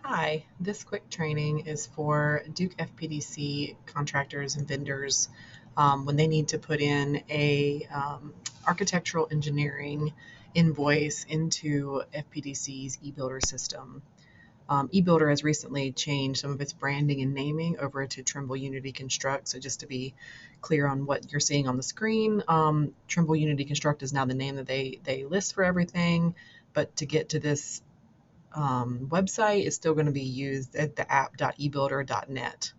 Hi, this quick training is for DukeFPDC contractors and vendors when they need to put in a architectural engineering invoice into FPDC's eBuilder system. eBuilder has recently changed some of its branding and naming over to Trimble Unity Construct. So just to be clear on what you're seeing on the screen, Trimble Unity Construct is now the name that they list for everything. But to get to this website is still going to be used at the app.ebuilder.net.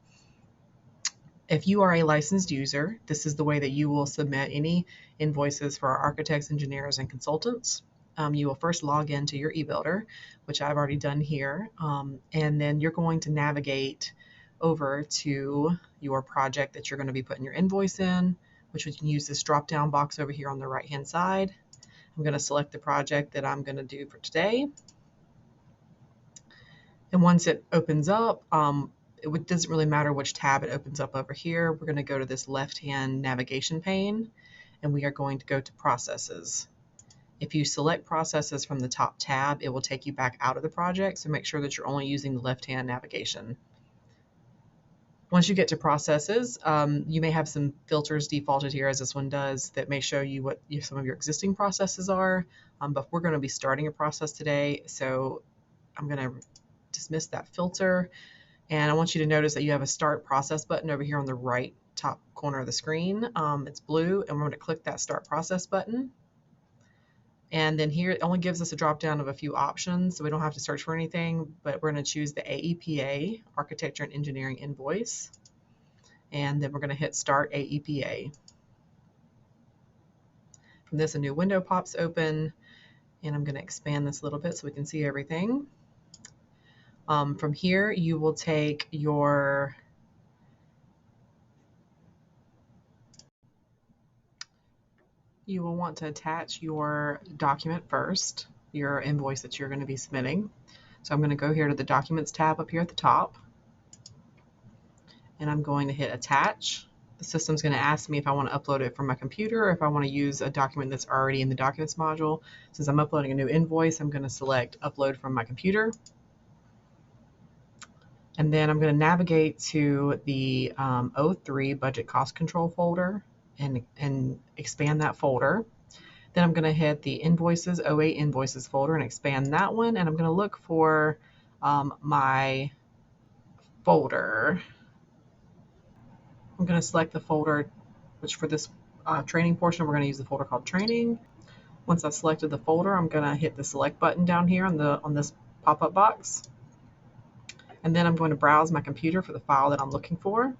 If you are a licensed user, this is the way that you will submit any invoices for our architects, engineers, and consultants. You will first log into your eBuilder, which I've already done here, and then you're going to navigate over to your project that you're going to be putting your invoice in, which we can use this drop-down box over here on the right-hand side. I'm going to select the project that I'm going to do for today. And once it opens up, it doesn't really matter which tab it opens up over here. We're going to go to this left-hand navigation pane, and we are going to go to Processes. If you select Processes from the top tab, it will take you back out of the project, so make sure that you're only using the left-hand navigation. Once you get to Processes, you may have some filters defaulted here, as this one does, that may show you what some of your existing processes are, but we're going to be starting a process today, so I'm going to dismiss that filter. And I want you to notice that you have a Start Process button over here on the right top corner of the screen. It's blue, and we're going to click that Start Process button. And then here it only gives us a drop down of a few options, so we don't have to search for anything, but we're going to choose the AEPA, Architecture and Engineering Invoice. And then we're going to hit Start AEPA. From this, a new window pops open, and I'm going to expand this a little bit so we can see everything. From here, you will take your you will want to attach your document first, your invoice that you're going to be submitting. So I'm going to go here to the Documents tab up here at the top, and I'm going to hit Attach. The system's going to ask me if I want to upload it from my computer or if I want to use a document that's already in the Documents module. Since I'm uploading a new invoice, I'm going to select Upload from my computer. And then I'm going to navigate to the 03 Budget Cost Control folder and expand that folder. Then I'm going to hit the Invoices, 08 Invoices folder and expand that one. And I'm going to look for my folder. I'm going to select the folder, which for this training portion, we're going to use the folder called Training. Once I've selected the folder, I'm going to hit the Select button down here on this pop-up box. And then I'm going to browse my computer for the file that I'm looking for.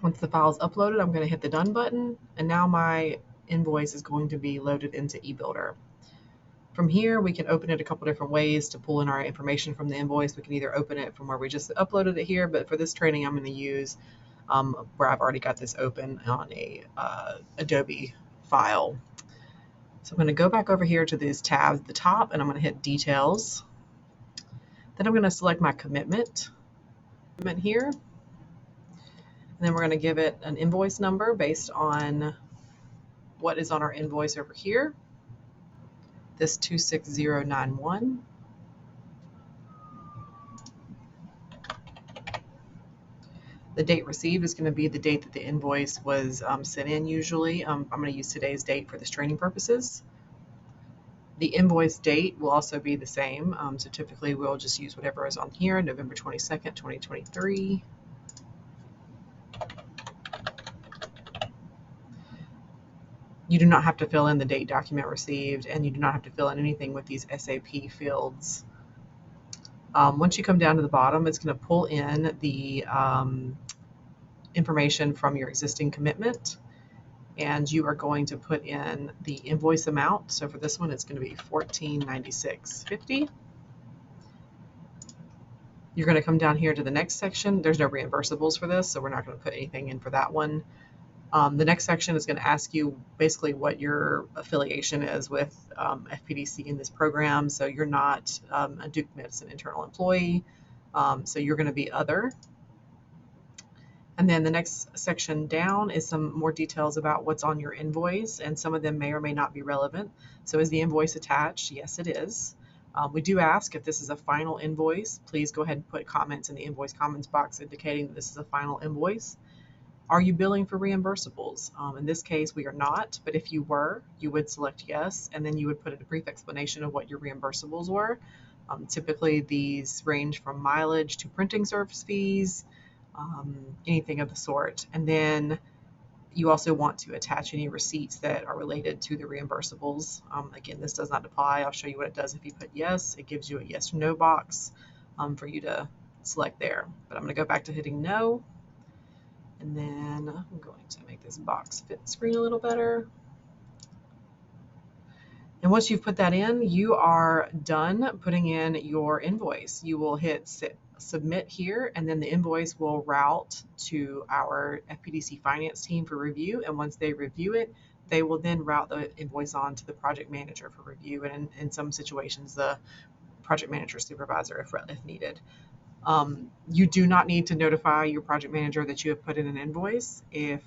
Once the file is uploaded, I'm going to hit the Done button, and now my invoice is going to be loaded into eBuilder. From here, we can open it a couple different ways to pull in our information from the invoice. We can either open it from where we just uploaded it here, but for this training, I'm going to use where I've already got this open on a Adobe file. So I'm going to go back over here to these tabs at the top, and I'm going to hit Details. Then I'm going to select my commitment here. And then we're going to give it an invoice number based on what is on our invoice over here, this 26091. The date received is going to be the date that the invoice was sent in usually. I'm going to use today's date for this training purposes. The invoice date will also be the same. So typically we'll just use whatever is on here, November 22nd, 2023. You do not have to fill in the date document received, and you do not have to fill in anything with these SAP fields. Once you come down to the bottom, it's going to pull in the information from your existing commitment, and you are going to put in the invoice amount. So for this one, it's going to be $1496.50. You're going to come down here to the next section. There's no reimbursables for this, so we're not going to put anything in for that one. The next section is going to ask you basically what your affiliation is with FPDC in this program. So you're not a Duke Medicine internal employee. So you're going to be other. And then the next section down is some more details about what's on your invoice, and some of them may or may not be relevant. So is the invoice attached? Yes, it is. We do ask if this is a final invoice. Please go ahead and put comments in the invoice comments box indicating that this is a final invoice. Are you billing for reimbursables? In this case, we are not, but if you were, you would select yes, and then you would put a brief explanation of what your reimbursables were. Typically, these range from mileage to printing service fees, anything of the sort. And then you also want to attach any receipts that are related to the reimbursables. Again, this does not apply. I'll show you what it does if you put yes. It gives you a yes or no box for you to select there. But I'm going to go back to hitting no. And then I'm going to make this box fit the screen a little better. And once you've put that in, you are done putting in your invoice. You will hit submit here, and then the invoice will route to our FPDC finance team for review. And once they review it, they will then route the invoice on to the project manager for review, and in some situations, the project manager supervisor if needed. You do not need to notify your project manager that you have put in an invoice if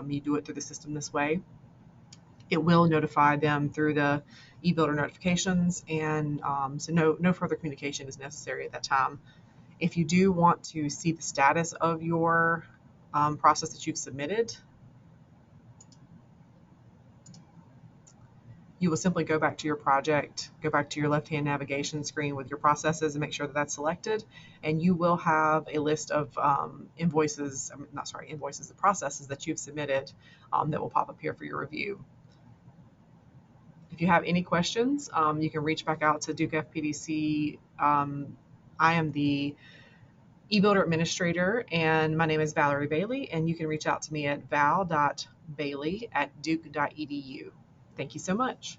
you do it through the system this way. It will notify them through the eBuilder notifications, and so no further communication is necessary at that time. If you do want to see the status of your process that you've submitted, you will simply go back to your project, go back to your left-hand navigation screen with your processes and make sure that that's selected, and you will have a list of invoices, the processes that you've submitted that will pop up here for your review. If you have any questions, you can reach back out to DukeFPDC. I am the eBuilder administrator, and my name is Valerie Bailey, and you can reach out to me at val.bailey@duke.edu. Thank you so much.